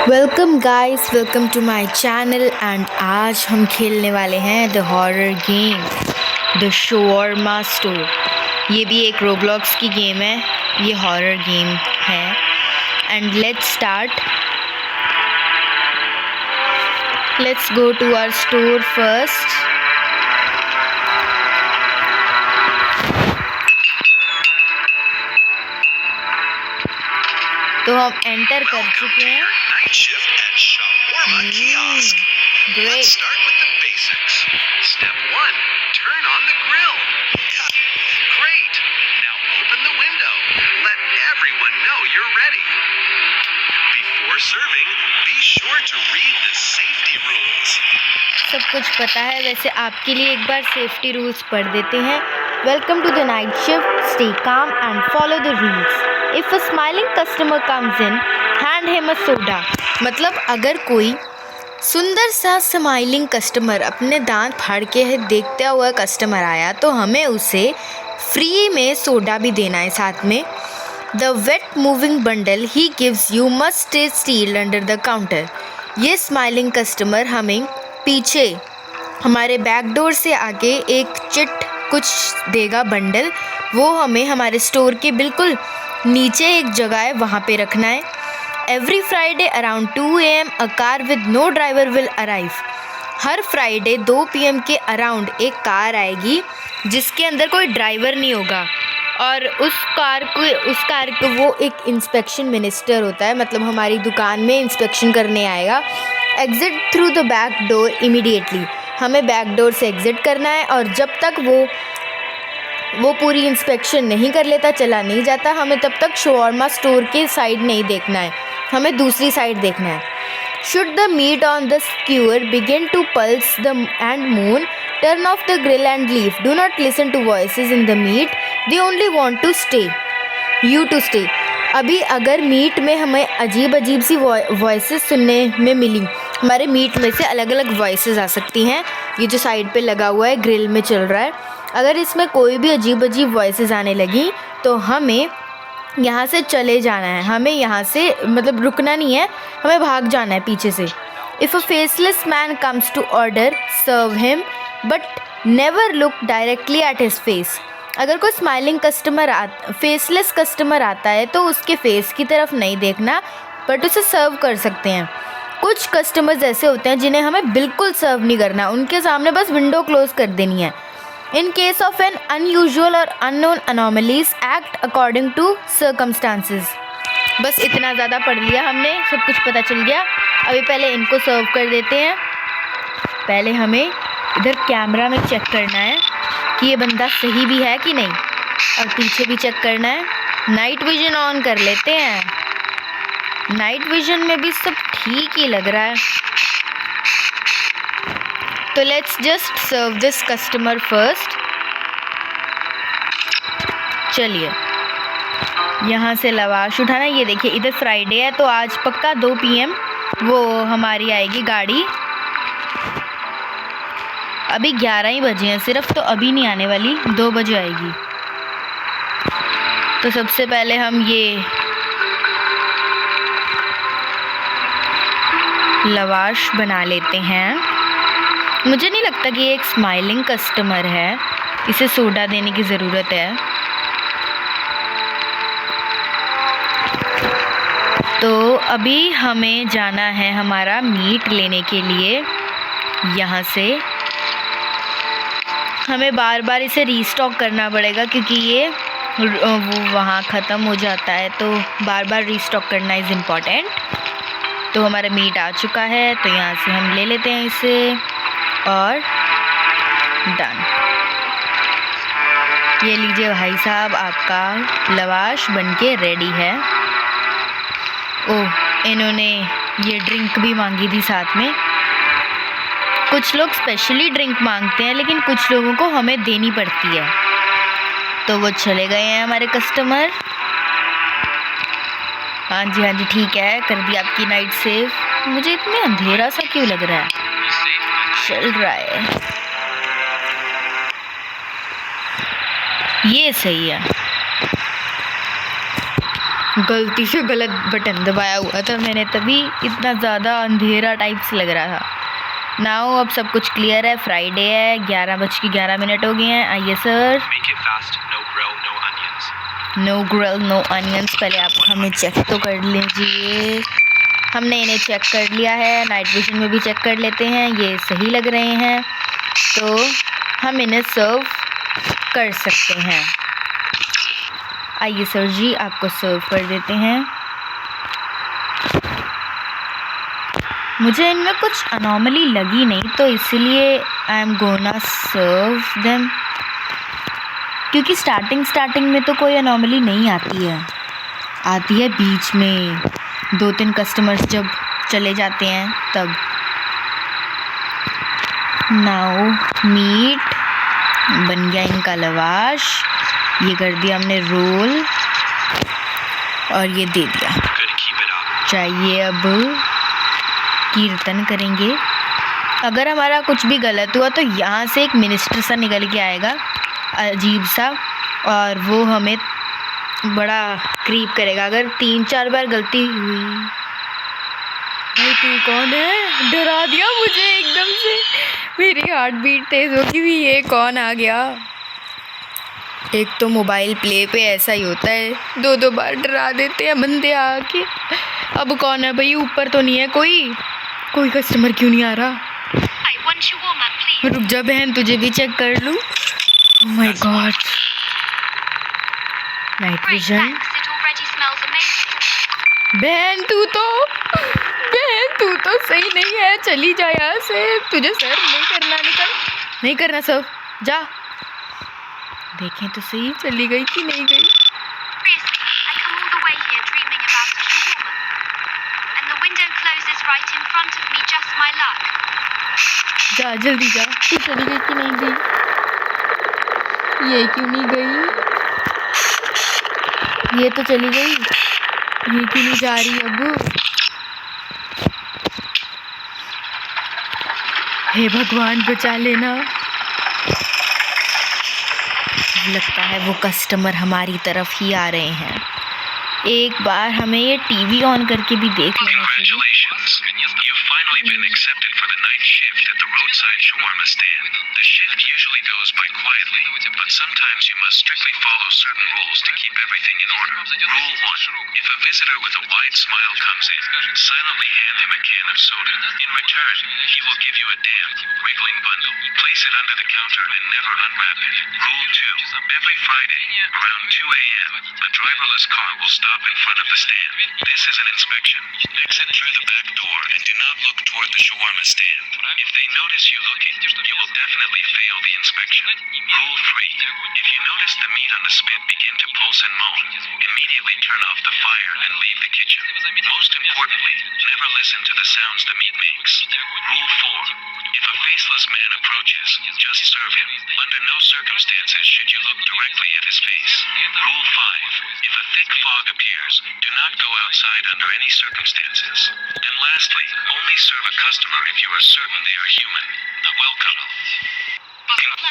Welcome guys, welcome to my channel and आज हम खेलने वाले हैं the horror game the shawarma store. ये भी एक रोब्लॉक्स की गेम है, ये हॉरर गेम है। And let's start. Let's go to our store first. तो हम एंटर कर चुके हैं। Night shift at Shawarma Kiosk. Great. Let's start with the basics. Step 1. Turn on the grill. Cut. Great. Now open the window. Let everyone know you're ready. Before serving, be sure to read the safety rules. सब कुछ पता है, वैसे आपके लिए एक बार safety rules पढ़ देते हैं। Welcome to the night shift, stay calm and follow the rules. If a smiling customer comes in, hand him a soda. मतलब अगर कोई सुंदर सा स्माइलिंग कस्टमर, अपने दांत फाड़ के देखता हुआ कस्टमर आया तो हमें उसे फ्री में सोडा भी देना है साथ में। The wet moving bundle he gives you must stay still under the counter. ये स्माइलिंग कस्टमर हमें पीछे हमारे बैक डोर से आगे एक चिट कुछ देगा बंडल, वो हमें हमारे स्टोर के बिल्कुल नीचे एक जगह है, वहाँ पे रखना है। Every Friday around 2 AM a car with no driver will arrive. हर फ्राइडे 2 PM के अराउंड एक कार आएगी जिसके अंदर कोई ड्राइवर नहीं होगा, और उस कार को वो एक इंस्पेक्शन मिनिस्टर होता है, मतलब हमारी दुकान में इंस्पेक्शन करने आएगा। Exit through the back door immediately. हमें बैक डोर से एग्ज़िट करना है, और जब तक वो पूरी इंस्पेक्शन नहीं कर लेता, चला नहीं जाता, हमें तब तक शॉवरमा स्टोर के साइड नहीं देखना है, हमें दूसरी साइड देखना है। Should the meat on the skewer begin to pulse the and moon, turn off the grill and leave. Do not listen to voices in the meat, they only want to stay you to stay. अभी अगर meet में हमें अजीब सी voices सुनने में मिली, हमारे meet में से अलग अलग वॉइसेस आ सकती हैं। ये जो साइड पे लगा हुआ है, ग्रिल में चल रहा है, अगर इसमें कोई भी अजीब वॉइसेस आने लगी तो हमें यहाँ से चले जाना है, हमें यहाँ से मतलब रुकना नहीं है, हमें भाग जाना है पीछे से। If a faceless man comes to order, serve him but never look directly at his face. अगर कोई स्माइलिंग फेसलेस कस्टमर आता है तो उसके फेस की तरफ नहीं देखना, बट उसे सर्व कर सकते हैं। कुछ कस्टमर्स ऐसे होते हैं जिन्हें हमें बिल्कुल सर्व नहीं करना, उनके सामने बस विंडो क्लोज कर देनी है। In case of an unusual or unknown anomalies, act according to circumstances। बस इतना ज़्यादा पढ़ लिया हमने, सब कुछ पता चल गया। अभी पहले इनको सर्व कर देते हैं। पहले हमें इधर कैमरा में चेक करना है कि ये बंदा सही भी है कि नहीं, और पीछे भी चेक करना है। नाइट विजन ऑन कर लेते हैं। नाइट विजन में भी सब ठीक ही लग रहा है, तो let's just serve this customer first. चलिए यहाँ से लवाश उठाना। ये देखिए इधर फ्राइडे है तो आज पक्का 2 PM वो हमारी आएगी गाड़ी। अभी 11 ही बजे हैं सिर्फ, तो अभी नहीं आने वाली, 2 बजे आएगी। तो सबसे पहले हम ये लवाश बना लेते हैं। मुझे नहीं लगता कि ये एक स्माइलिंग कस्टमर है, इसे सोडा देने की ज़रूरत है। तो अभी हमें जाना है हमारा मीट लेने के लिए। यहाँ से हमें बार बार इसे रीस्टॉक करना पड़ेगा क्योंकि ये वो वहाँ ख़त्म हो जाता है, तो बार बार रीस्टॉक करना इज़ इम्पॉर्टेंट। तो हमारा मीट आ चुका है, तो यहाँ से हम ले लेते हैं इसे, और डन। ये लीजिए भाई साहब, आपका लवाश बनके रेडी है। ओह, इन्होंने ये ड्रिंक भी मांगी थी साथ में। कुछ लोग स्पेशली ड्रिंक मांगते हैं, लेकिन कुछ लोगों को हमें देनी पड़ती है। तो वो चले गए हैं हमारे कस्टमर। हाँ जी ठीक है, कर दी आपकी नाइट सेफ। मुझे इतने अंधेरा सा क्यों लग रहा है? चल रहा है, ये सही है। गलती से गलत बटन दबाया हुआ था मैंने, तभी इतना ज़्यादा अंधेरा टाइप से लग रहा था। नाउ अब सब कुछ क्लियर है। फ्राइडे है, 11:11 हो गए हैं। आइए sir. Make it fast. No grill, no onions. No grill no onions. पहले आप हमें चेक तो कर लीजिए। हमने इन्हें चेक कर लिया है, नाइट विजन में भी चेक कर लेते हैं, ये सही लग रहे हैं तो हम इन्हें सर्व कर सकते हैं। आइए सर जी, आपको सर्व कर देते हैं। मुझे इनमें कुछ अनोमली लगी नहीं, तो इसलिए I am gonna serve them, क्योंकि स्टार्टिंग में तो कोई अनोमली नहीं आती है, आती है बीच में 2-3 कस्टमर्स जब चले जाते हैं तब। नाउ मीट बन गया इनका लवाश, ये कर दिया हमने रोल और ये दे दिया। Good, keep it up. चाहिए अब कीर्तन करेंगे। अगर हमारा कुछ भी गलत हुआ तो यहाँ से एक मिनिस्टर सा निकल के आएगा अजीब सा, और वो हमें बड़ा क्रीप करेगा अगर 3-4 बार गलती हुई। भाई तू कौन है? डरा दिया मुझे एकदम से, मेरी हार्ट बीट तेज़ हो गई भी, ये कौन आ गया? एक तो मोबाइल प्ले पे ऐसा ही होता है, 2-2 बार डरा देते हैं बंदे आके। अब कौन है भाई? ऊपर तो नहीं है कोई कस्टमर क्यों नहीं आ रहा? I want shawarma, please. रुक जा बहन, तुझे भी चेक कर लूँ। Oh my God, night Great, vision. thanks. It already smells amazing. बहन तू तो सही नहीं है, चली जा यहाँ से। तुझे सर नहीं करना सब, जा। देखें तो सही चली गई कि नहीं गई। Seriously, I come all the way here dreaming about a shawarma. And the window closes right in front of me, just my luck. जा जल्दी जा, तू चली गई कि नहीं गई? ये क्यों नहीं गई? ये तो चली गई, ये क्यों नहीं जा रही अब? हे भगवान बचा लेना। लगता है वो कस्टमर हमारी तरफ ही आ रहे हैं। एक बार हमें ये टीवी ऑन करके भी देख लेना चाहिए। Congratulations. You've finally been accepted for the night shift at the roadside shawarma stand. The shift usually goes by quietly, but sometimes you must strictly follow certain rules to keep everything in order. Rule 1. If a visitor with a wide smile comes in, silently hand him a can of soda. In return, he will give you a damp, wriggling bundle. Place it under the counter and never unwrap it. Rule 2. Every Friday, around 2 a.m., a driverless car will stop in front of the stand. This is an inspection. Exit through the back door and do not look toward the shawarma stand. If they notice you looking, you will definitely fail the inspection. Rule 3. If you notice the meat on the spit begin to pulse and moan, immediately turn off the fire and leave the kitchen. Most importantly, never listen to the sounds the meat makes. Rule 4. If a faceless man approaches, just serve him. Under no circumstances should you look directly at his face. Rule 5. If a thick fog appears, do not go outside under any circumstances. And lastly, only serve a customer if you are certain they are human. Welcome.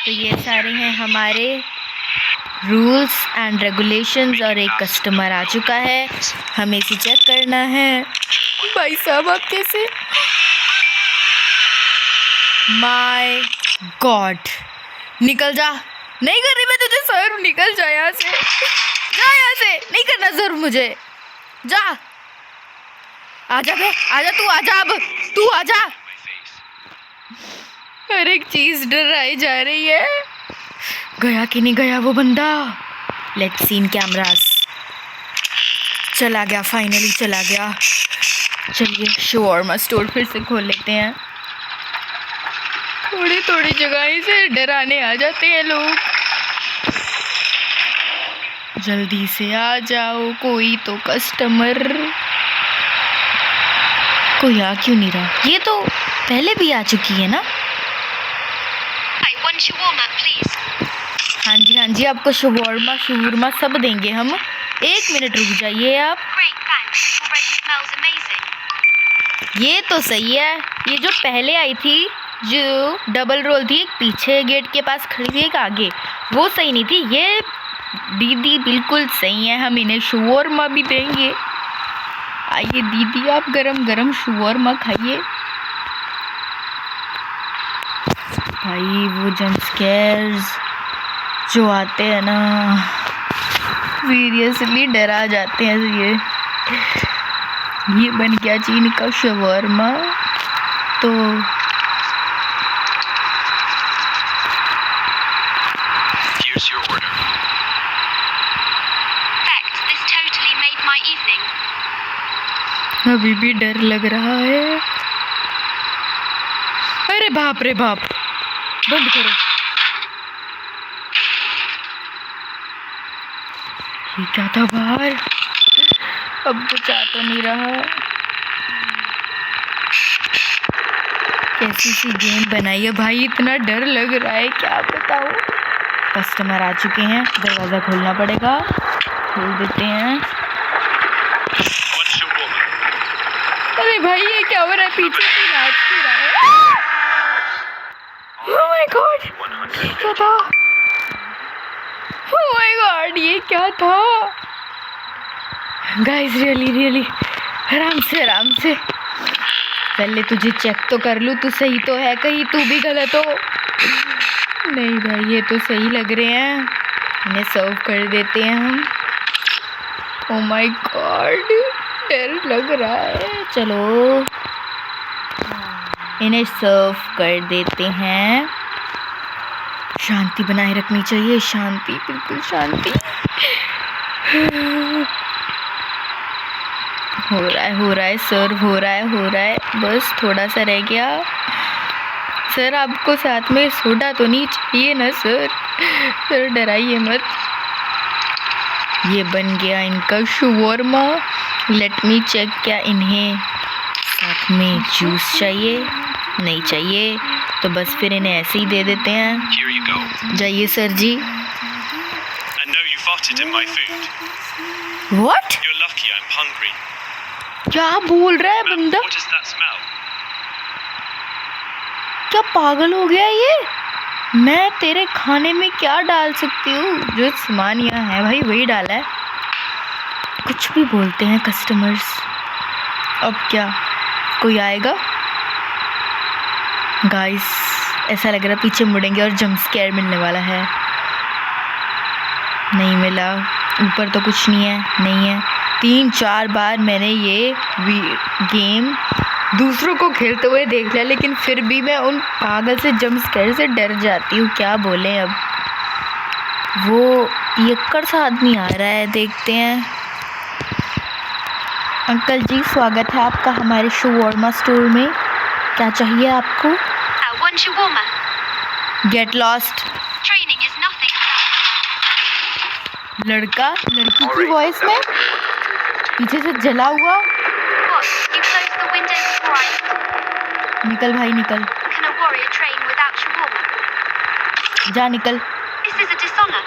तो ये सारे हैं हमारे rules and regulations, और एक customer आ चुका है, हमें इसे चेक करना है। भाई साहब आप कैसे? माय गॉड, निकल जा। नहीं कर रही मैं तुझे सर, निकल जा यहाँ से, जा यहाँ से, नहीं करना जरूर मुझे, जा। आजा बे, आजा तू, आजा अब तू आजा। हर एक चीज डराई जा रही है। गया कि नहीं गया वो बंदा? Let's see in cameras. चला गया, फाइनली चला गया। चलिए shawarma स्टोर फिर से खोल लेते हैं। थोड़ी जगह से डराने आ जाते हैं लोग। जल्दी से आ जाओ, कोई तो कस्टमर। कोई आ क्यों नहीं रहा? ये तो पहले भी आ चुकी है ना? I want shawarma, please. हाँ जी, आपको shawarma सब देंगे हम। 1 मिनट रुक जाइए आप। Great, thanks. It already smells amazing. ये तो सही है। ये जो पहले आई थी, जो डबल रोल थी, एक पीछे गेट के पास खड़ी थी, एक आगे, वो सही नहीं थी। ये दीदी बिल्कुल सही है, हम इन्हें शवरमा भी देंगे। आइए दीदी, आप गरम गरम शवरमा खाइए। भाई वो जंप स्केयर्स जो आते हैं ना, सीरियसली डरा जाते हैं। ये बन गया चीन का शवरमा। तो Here's your order. Perfect. This totally made my evening. अभी भी डर लग रहा है। अरे बाप रे बाप, बंद करो। ये क्या था बाहर? अब कुछ आ तो नहीं रहा। कैसी सी गेम बनाई है भाई, इतना डर लग रहा है क्या बताऊं। कस्टमर आ चुके हैं, दरवाज़ा खोलना पड़ेगा। खोल देते हैं। One shawarma. अरे भाई ये क्या हो रहा है? पीछे से नाच भी रहा है। ओह माय गॉड, क्या था? ओह माय गॉड, ये क्या था? गाइस रियली आराम से पहले तुझे चेक तो कर लूँ, तू सही तो है, कहीं तू भी गलत हो। नहीं भाई ये तो सही लग रहे हैं, इन्हें सर्व कर देते हैं हम। ओह माय गॉड, डर लग रहा है। चलो इन्हें सर्व कर देते हैं। शांति बनाए रखनी चाहिए, शांति, बिल्कुल शांति। हो रहा है सर्व हो रहा है, बस थोड़ा सा रह गया। सर आपको साथ में सोडा तो नहीं चाहिए ना सर? सर डराइए मत। ये बन गया इनका शवरमा। लेट मी चेक, क्या इन्हें साथ में जूस चाहिए? नहीं चाहिए, तो बस फिर इन्हें ऐसे ही दे देते हैं। Here you go. जाइए sir ji. I know you farted in my food. What? You're lucky I'm hungry. क्या बोल रहा है बंदा? What is that smell? क्या पागल हो गया ये? मैं तेरे खाने में क्या डाल सकती हूँ? जो सामान यहाँ है भाई वही डाला है। कुछ भी बोलते हैं कस्टमर्स। अब क्या कोई आएगा? गाइस ऐसा लग रहा है पीछे मुड़ेंगे और जंप स्केयर मिलने वाला है। नहीं मिला, ऊपर तो कुछ नहीं है। 3-4 बार मैंने ये गेम दूसरों को खेलते हुए देख लिया, लेकिन फिर भी मैं उन पागल से जंप स्केयर से डर जाती हूँ। क्या बोलें अब। वो पियक्कड़ सा आदमी आ रहा है, देखते हैं। अंकल जी स्वागत है आपका हमारे शवरमा स्टोर में। क्या चाहिए आपको? One shawarma. Get lost. Training is nothing. लड़की की वॉइस में पीछे से जला हुआ। What? You closed the window before I. निकल भाई निकल, Can a warrior train without shawarma? जा निकल। This is a dishonor.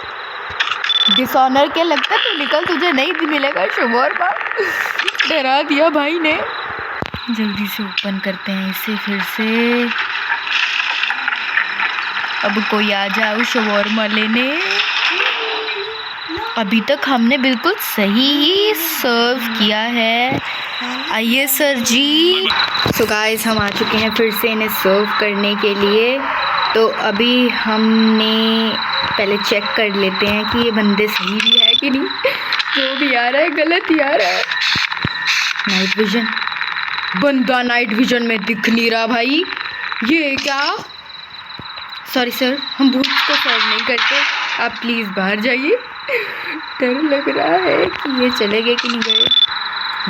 Dishonour के लगता तू निकल, तुझे नहीं मिलेगा शवरमा। डरा दिया भाई ने। जल्दी से ओपन करते हैं इसे फिर से। अब कोई आ जाओ शवरमा लेने। अभी तक हमने बिल्कुल सही ही सर्व किया है। आइए सर जी। सो गाइस हम आ चुके हैं फिर से इन्हें सर्व करने के लिए। तो अभी हमने पहले चेक कर लेते हैं कि ये बंदे सही भी है कि नहीं। जो भी आ रहा है गलत ही आ रहा है। नाइट विजन, बंदा नाइट विजन में दिख नहीं रहा भाई। ये क्या? सॉरी सर, हम भूत को सर्व नहीं करते, आप प्लीज़ बाहर जाइए। डर लग रहा है कि ये चले गए कि नहीं गए।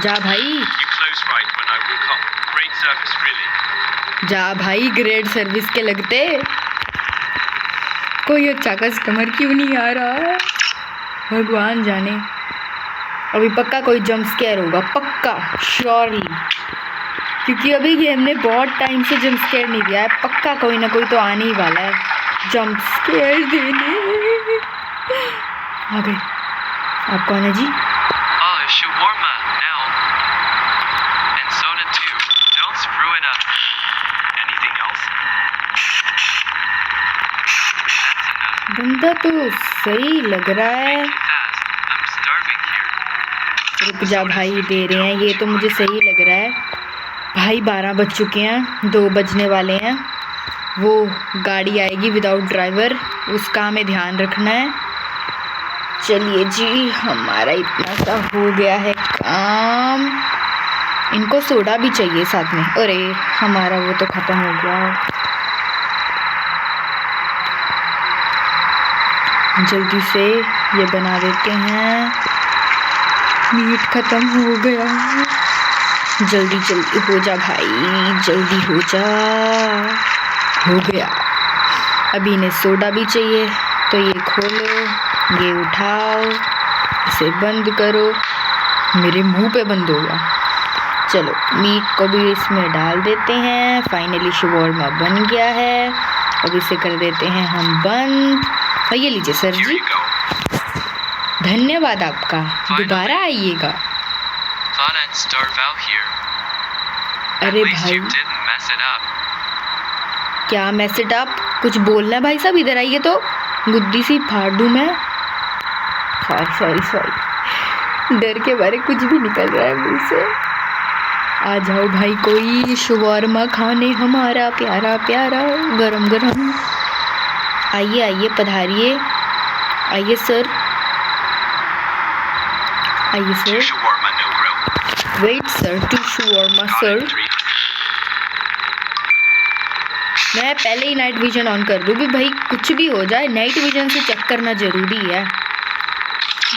जा भाई, You closed right when I woke up. Great service, really. जा भाई, ग्रेट सर्विस के लगते। कोई अच्छा कस्टमर क्यों नहीं आ रहा? भगवान जाने। अभी पक्का कोई जंप स्केयर होगा, पक्का श्योरली, क्योंकि अभी गेम ने बहुत टाइम से जंप स्केयर नहीं दिया है। पक्का कोई ना कोई तो आने ही वाला है जंप स्केयर देने। आ गए। आप कौन है जी? Ah, shawarma now. And soda too. Don't screw it up. Anything else? That's enough. बंदा सीधा तो सही लग रहा है। I'm starving here. रुक जा भाई, दे रहे हैं, ये तो मुझे सही लग रहा है। भाई 12 बज चुके हैं, 2 बजने वाले हैं। वो गाड़ी आएगी विदाउट ड्राइवर, उसका हमें ध्यान रखना है। चलिए जी, हमारा इतना सा हो गया है काम। इनको सोडा भी चाहिए साथ में। अरे हमारा वो तो ख़त्म हो गया। जल्दी से ये बना देते हैं। मीट ख़त्म हो गया। जल्दी जल्दी हो जा भाई, जल्दी हो जा। हो गया। अभी इन्हें सोडा भी चाहिए, तो ये खोलो, ये उठाओ, इसे बंद करो। मेरे मुंह पे बंद हो गया। चलो मीट को भी इसमें डाल देते हैं। फाइनली शवरमा बन गया है। अब इसे कर देते हैं हम बंद। और ये लीजिए sir Here ji, you go. धन्यवाद आपका, दोबारा आइएगा। Thought I'd starve out here. At अरे least भाई you didn't mess it up. क्या मैसेज आप कुछ बोलना है भाई साहब, इधर आइए तो गुद्दी सी फाड़ दूँ मैं। सॉरी, डर के बारे कुछ भी निकल रहा है मुंह से। आ जाओ भाई, कोई शवरमा खाने हमारा प्यारा प्यारा गरम गरम। आइए आइए, पधारिए। आइए सर, आइए Two sir. shawarma, no grill. Wait sir, two shawarma Got sir. it, 3. मैं पहले ही नाइट विजन ऑन कर दूँ भी, भाई कुछ भी हो जाए नाइट विजन से चेक करना ज़रूरी है।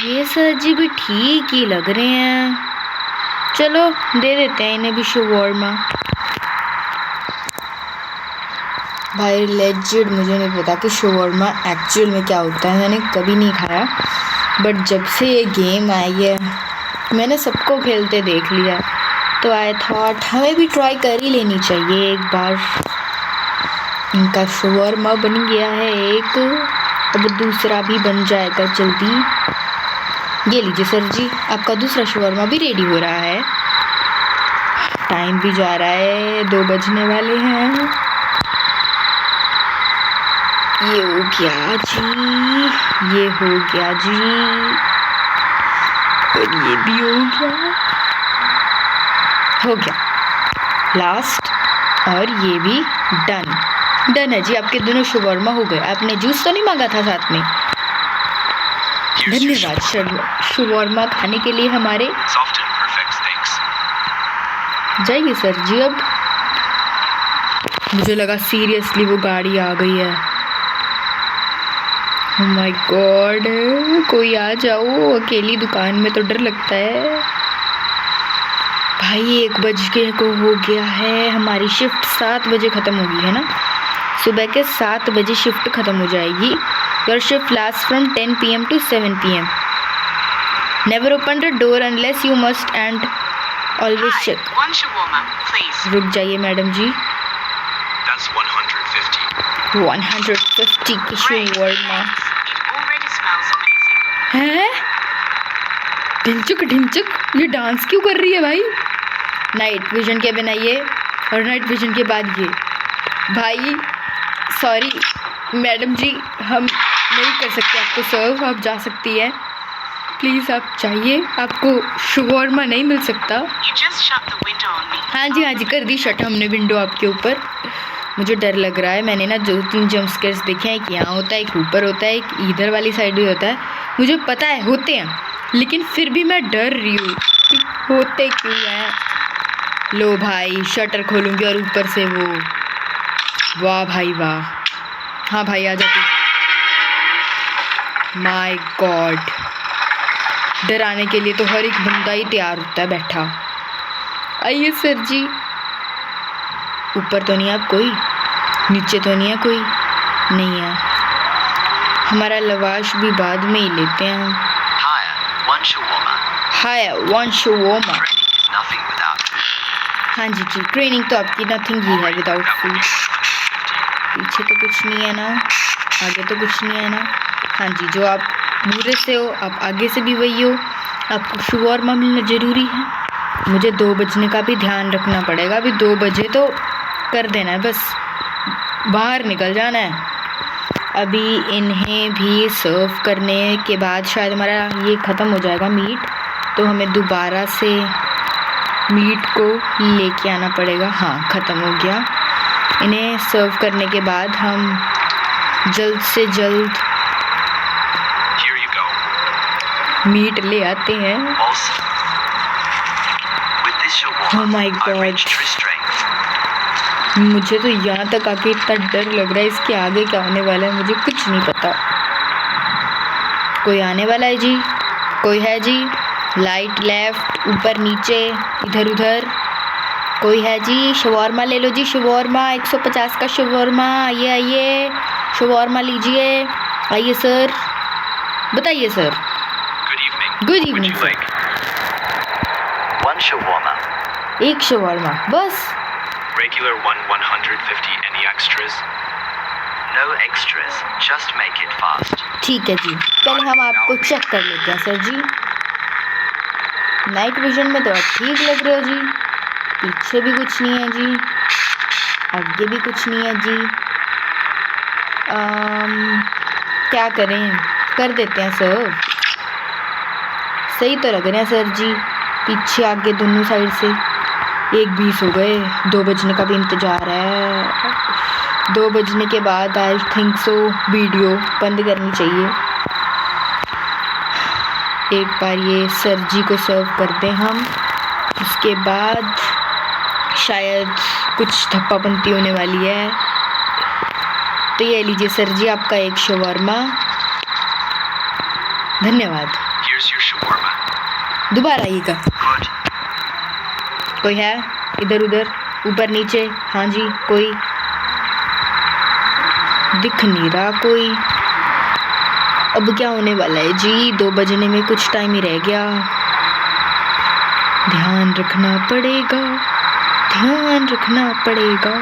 ये सर जी भी ठीक ही लग रहे हैं। चलो दे देते हैं इन्हें भी शवरमा। भाई लेजिट मुझे नहीं पता कि शवरमा एक्चुअल में क्या होता है, मैंने कभी नहीं खाया। बट जब से ये गेम आई है मैंने सबको खेलते देख लिया, तो आई थॉट हमें भी ट्राई कर ही लेनी चाहिए एक बार। इनका शवरमा बन गया है एक, अब दूसरा भी बन जाएगा जल्दी। ये लीजिए सर जी, आपका दूसरा शवरमा भी रेडी हो रहा है। टाइम भी जा रहा है, 2 बजने वाले हैं। ये हो गया जी, ये हो गया जी, और ये भी हो गया। हो गया लास्ट, और ये भी डन। डन है जी, आपके दोनों शवरमा हो गए। आपने जूस तो नहीं मांगा था साथ में? Here's your धन्यवाद शवरमा खाने के लिए हमारे। Soft and perfect, thanks. जाइए सर जी। अब मुझे लगा सीरियसली वो गाड़ी आ गई है। ओह माय गॉड, कोई आ जाओ, अकेली दुकान में तो डर लगता है। भाई 1 बज के को हो गया है। हमारी शिफ्ट 7 बजे ख़त्म होगी है ना, सुबह के 7 बजे शिफ्ट ख़त्म हो जाएगी। Your shift last from 10 PM to 7 PM. Never open the door unless you must and always Hi, check. 1 shawarma, please. रुक जाइए मैडम जी। That's 150. 150 की Great, shawarma thanks. It already smells amazing. है। ढिंचुक ढिंचुक ये dance क्यों कर रही है भाई? नाइट विजन के बिना ये, और नाइट विजन के बाद ये। भाई सॉरी मैडम जी, हम नहीं कर सकते आपको सर्व, आप जा सकती है प्लीज़, आप चाहिए, आपको शवरमा नहीं मिल सकता। You just shut the window on me. हाँ जी, कर दी शट हमने विंडो आपके ऊपर। मुझे डर लग रहा है, मैंने ना 2-3 जंप स्केयर्स देखे हैं, एक यहाँ होता है, एक ऊपर होता है, एक इधर वाली साइड भी होता है। मुझे पता है होते हैं, लेकिन फिर भी मैं डर रही हूँ कि होते क्यों हैं। लो भाई, शटर खोलूँगी और ऊपर से वो, वाह भाई वाह। हाँ भाई आ जा तू। माय गॉड, डराने के लिए तो हर एक बंदा ही तैयार होता है बैठा। आइए सर जी। ऊपर तो नहीं है आप कोई, नीचे तो नहीं है कोई, नहीं है। हमारा लवाश भी बाद में ही लेते हैं। Higher, 1 shawarma. Hi 1 shawarma. Training is nothing without food. हाँ जी, ट्रेनिंग तो आपकी नथिंग ही है without That would food. be 150. पीछे तो कुछ नहीं है ना, आगे तो कुछ नहीं है ना। हाँ जी, जो आप मूरे से हो आप आगे से भी वही हो। आपको शवरमा मिलना ज़रूरी है। मुझे 2 बजने का भी ध्यान रखना पड़ेगा। अभी 2 बजे तो कर देना है, बस बाहर निकल जाना है। अभी इन्हें भी सर्व करने के बाद शायद हमारा ये ख़त्म हो जाएगा मीट, तो हमें दोबारा से मीट को लेके आना पड़ेगा। हाँ, ख़त्म हो गया। इन्हें सर्व करने के बाद हम जल्द से जल्द Here you go. मीट ले आते हैं। Also, with this shawarma, Oh my I God. reached true strength. मुझे तो यहाँ तक आके इतना डर लग रहा है, इसके आगे क्या होने वाला है मुझे कुछ नहीं पता। कोई आने वाला है जी? कोई है जी? लाइट लेफ्ट, ऊपर नीचे, इधर उधर कोई है जी? शवारमा ले लो जी, शवारमा 150 का शवारमा। आइए आइए, शवारमा लीजिए। आइए सर, बताइए sir. Good evening. Good Would evening you sir. like one shawarma? एक शवारमा बस? Regular one, 150. Any extras? No extras. Just make it fast. ठीक है जी, पहले हम आपको चेक कर लेते हैं सर जी। नाइट विजन में तो आप ठीक लग रहे हो जी, पीछे भी कुछ नहीं है जी, आगे भी कुछ नहीं है जी। क्या करें, कर देते हैं सर। सही तो लग रहे हैं सर जी, पीछे आगे दोनों साइड से। 1:20 हो गए, 2 बजने का भी इंतज़ार है। 2 बजने के बाद आई थिंक सो वीडियो बंद करनी चाहिए। एक बार ये सर जी को सर्व कर दें हम, उसके बाद शायद कुछ धप्पाबंती होने वाली है। तो ये लीजिए सर जी, आपका एक शवारमा। धन्यवाद। Here's your shawarma. दोबारा आइएगा। Good. कोई है इधर उधर, ऊपर नीचे? हाँ जी, कोई दिख नहीं रहा कोई। अब क्या होने वाला है जी? 2 बजने में कुछ टाइम ही रह गया। ध्यान रखना पड़ेगा, ध्यान रखना पड़ेगा।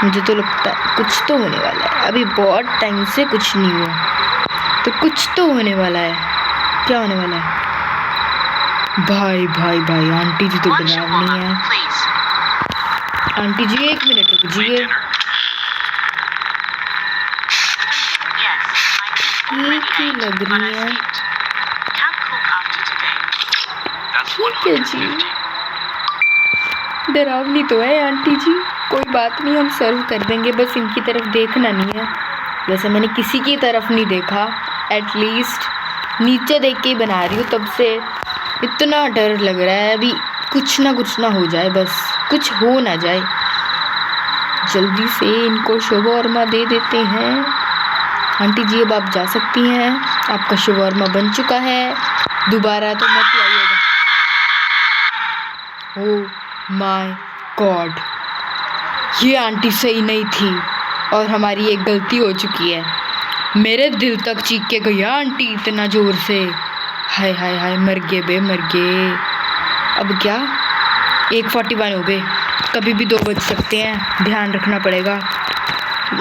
मुझे तो लगता है कुछ तो होने वाला है। अभी बहुत टाइम से कुछ नहीं हुआ, तो कुछ तो होने वाला है। क्या होने वाला है? भाई भाई भाई, आंटी जी तो One डरावनी shawarma, है। please. आंटी जी 1 मिनट रुक Late जाइए। dinner? Yes, I ये already की ate, लग but I रही है। slept. Can't cook after today. That's ठीक है जी। 150. डरावनी तो है आंटी जी, कोई बात नहीं, हम सर्व कर देंगे, बस इनकी तरफ देखना नहीं है। वैसे मैंने किसी की तरफ नहीं देखा, एटलीस्ट नीचे देख के ही बना रही हूँ तब से। इतना डर लग रहा है, अभी कुछ ना हो जाए, बस कुछ हो ना जाए। जल्दी से इनको शवारमा दे देते हैं। आंटी जी अब आप जा सकती हैं, आपका शवारमा बन चुका है। दोबारा तो मत ही आइएगा। ओह माय गॉड, ये आंटी सही नहीं थी और हमारी एक गलती हो चुकी है। मेरे दिल तक चीख के गई आंटी इतना ज़ोर से। हाय हाय हाय, मर गए बे, मर गए। अब क्या? 1:41 हो गए, कभी भी 2 बज सकते हैं, ध्यान रखना पड़ेगा।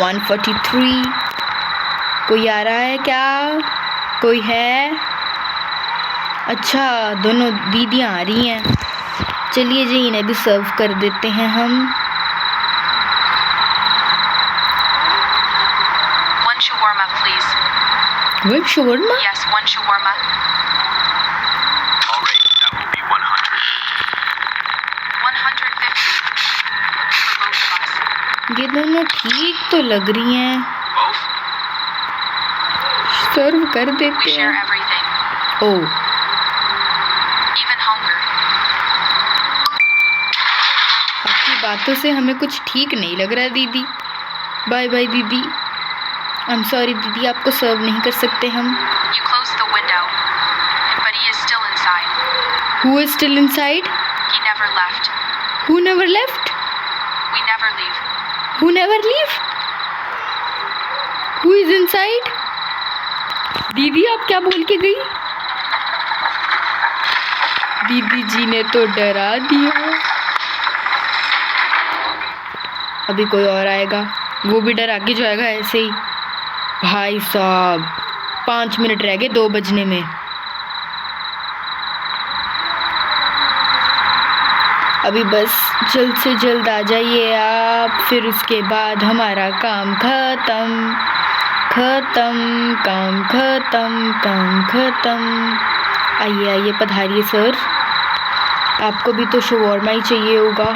1:43। कोई आ रहा है क्या? कोई है? अच्छा, दोनों दीदियाँ आ रही हैं। चलिए जी, इन्हें भी सर्व कर देते हैं हम। One shawarma, please. वो shawarma? Yes, one shawarma. All right, that will be 100. 150 for both of us. ये दोनों ठीक तो लग रही हैं, Both? सर्व कर We देते share हैं। everything, ओह, even hunger. आपकी बातों से हमें कुछ ठीक नहीं लग रहा दीदी। बाय बाय दीदी। आई एम सॉरी दीदी, आपको सर्व नहीं कर सकते हम। You closed the window, but he is still inside. Who is still inside? He never left. Who never left? We never leave. Who never leave? Who is inside? दीदी आप क्या बोल के गई? दीदी जी ने तो डरा दिया। अभी कोई और आएगा, वो भी डरा के जाएगा ऐसे ही। भाई साहब, 5 मिनट रह गए 2 बजने में। अभी बस जल्द से जल्द आ जाइए आप, फिर उसके बाद हमारा काम ख़त्म, काम ख़त्म। आइए आइए पधारिए सर, आपको भी तो शवरमा ही चाहिए होगा।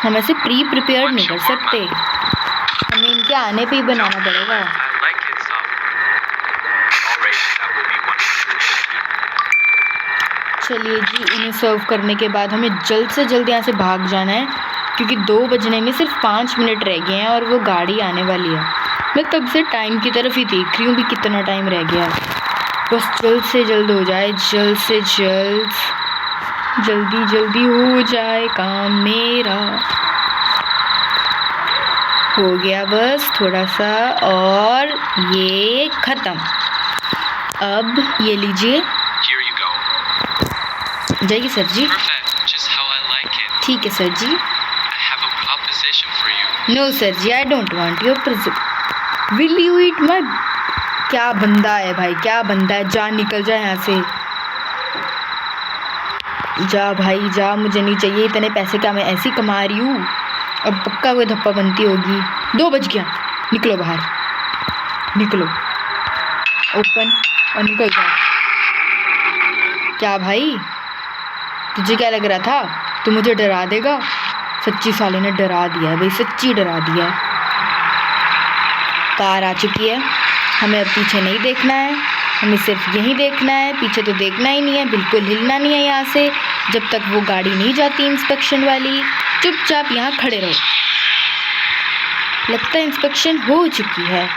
हम ऐसे प्रिपेयर नहीं कर सकते, हमें इनके आने पे ही बनाना पड़ेगा। I like it some. Alright, that will be 150. चलिए जी, इन्हें सर्व करने के बाद हमें जल्द से जल्द यहाँ से भाग जाना है, क्योंकि 2 बजने में सिर्फ 5 मिनट रह गए हैं और वो गाड़ी आने वाली है। मैं तब से टाइम की तरफ ही देख रही हूँ भी कितना टाइम रह गया है। बस जल्द से जल्द हो जाए, जल्द से जल्द, जल्दी हो जाए काम मेरा। हो गया बस थोड़ा सा, और ये ख़त्म। अब ये लीजिए। Here you go. जाइए sir ji. Perfect, just how I like it. ठीक है sir ji. I have a proposition for you. No sir ji, I don't want your present. Will you eat my? क्या बंदा है भाई, क्या बंदा है, जा निकल जा यहाँ से, जा भाई जा, मुझे नहीं चाहिए इतने पैसे, क्या मैं ऐसे ही कमा रही हूँ? अब पक्का कोई धप्पा बनती होगी। 2 बज गया, निकलो बाहर, निकलो, ओपन और निकल जाओ। क्या भाई, तुझे क्या लग रहा था तू मुझे डरा देगा? सच्ची साले ने डरा दिया है भाई, सच्ची डरा दिया है। कार आ चुकी है, हमें अब पीछे नहीं देखना है, हमें सिर्फ यहीं देखना है, पीछे तो देखना ही नहीं है, बिल्कुल हिलना नहीं है यहाँ से जब तक वो गाड़ी नहीं जाती इंस्पेक्शन वाली। चुपचाप यहाँ खड़े रहो। लगता है इंस्पेक्शन हो चुकी है,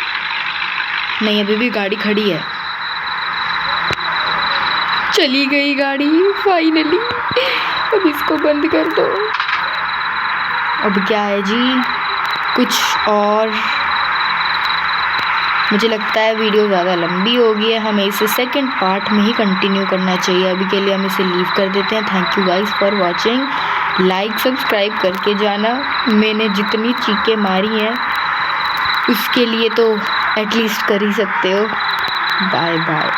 नहीं अभी भी गाड़ी खड़ी है। चली गई गाड़ी फाइनली, अब इसको बंद कर दो। अब क्या है जी, कुछ और। मुझे लगता है वीडियो ज़्यादा लंबी हो गई है, हमें इसे सेकंड पार्ट में ही कंटिन्यू करना चाहिए। अभी के लिए हम इसे लीव कर देते हैं। Thank you guys for watching, like subscribe करके जाना। मैंने जितनी चीखें मारी हैं उसके लिए तो एटलीस्ट कर ही सकते हो। Bye bye.